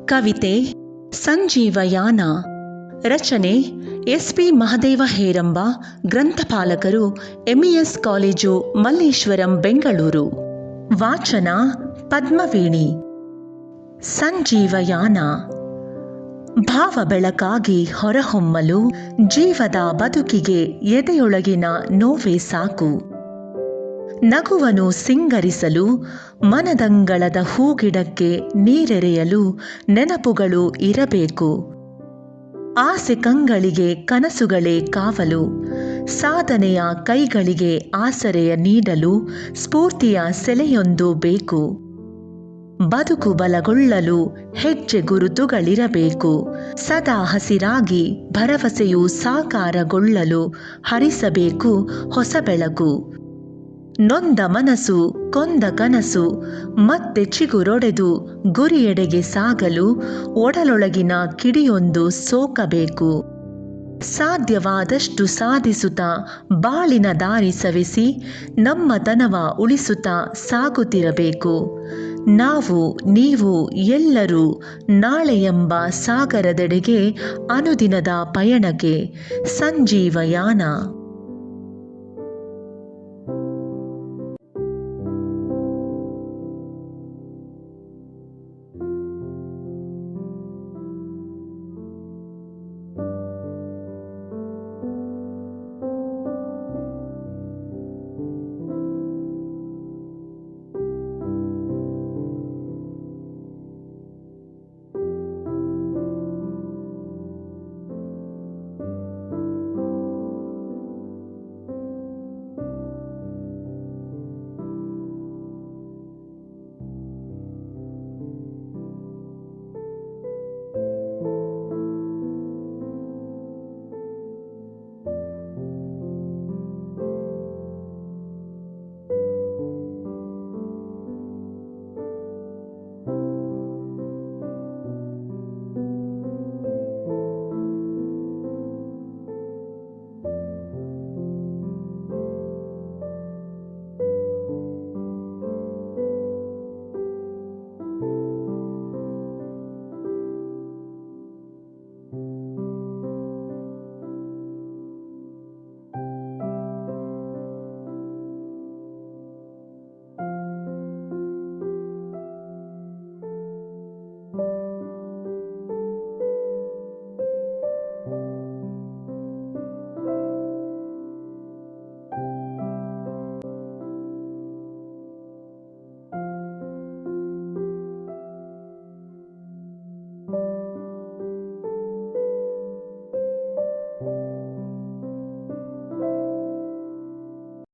ಕವಿತೆ ಸಂಜೀವಯಾನ. ರಚನೆ ಎಸ್.ಪಿ. ಮಹದೇವ ಹೇರಂಬ. ಗ್ರಂಥಪಾಲಕರು MES ಕಾಲೇಜು, ಮಲ್ಲೇಶ್ವರಂ, ಬೆಂಗಳೂರು. ವಾಚನ ಪದ್ಮವೇಣಿ. ಸಂಜೀವಯಾನ. ಭಾವ ಬೆಳಕಾಗಿ ಹೊರಹೊಮ್ಮಲು, ಜೀವದ ಬದುಕಿಗೆ ಎದೆಯೊಳಗಿನ ನೋವೇ ಸಾಕು. ನಗುವನು ಸಿಂಗರಿಸಲು, ಮನದಂಗಳದ ಹೂಗಿಡಕ್ಕೆ ನೀರೆರೆಯಲು ನೆನಪುಗಳು ಇರಬೇಕು. ಆಸೆ ಕಂಗಳಿಗೆ ಕನಸುಗಳೇ ಕಾವಲು, ಸಾಧನೆಯ ಕೈಗಳಿಗೆ ಆಸರೆಯ ನೀಡಲು ಸ್ಫೂರ್ತಿಯ ಸೆಲೆಯೊಂದು ಬೇಕು. ಬದುಕು ಬಲಗೊಳ್ಳಲು ಹೆಜ್ಜೆ ಗುರುತುಗಳಿರಬೇಕು. ಸದಾ ಹಸಿರಾಗಿ ಭರವಸೆಯು ಸಾಕಾರಗೊಳ್ಳಲು ಹರಿಸಬೇಕು ಹೊಸ ಬೆಳಕು. ನೊಂದ ಮನಸ್ಸು ಕೊಂದ ಕನಸು ಮತ್ತೆ ಚಿಗುರೊಡೆದು ಗುರಿಯೆಡೆಗೆ ಸಾಗಲು ಒಡಲೊಳಗಿನ ಕಿಡಿಯೊಂದು ಸೋಕಬೇಕು. ಸಾಧ್ಯವಾದಷ್ಟು ಸಾಧಿಸುತ್ತಾ ಬಾಳಿನ ದಾರಿ ಸವೆಸಿ ನಮ್ಮತನವ ಉಳಿಸುತ್ತಾ ಸಾಗುತ್ತಿರಬೇಕು. ನಾವು ನೀವು ಎಲ್ಲರೂ ನಾಳೆಯೆಂಬ ಸಾಗರದೆಡೆಗೆ ಅನುದಿನದ ಪಯಣಕ್ಕೆ ಸಂಜೀವಯಾನ.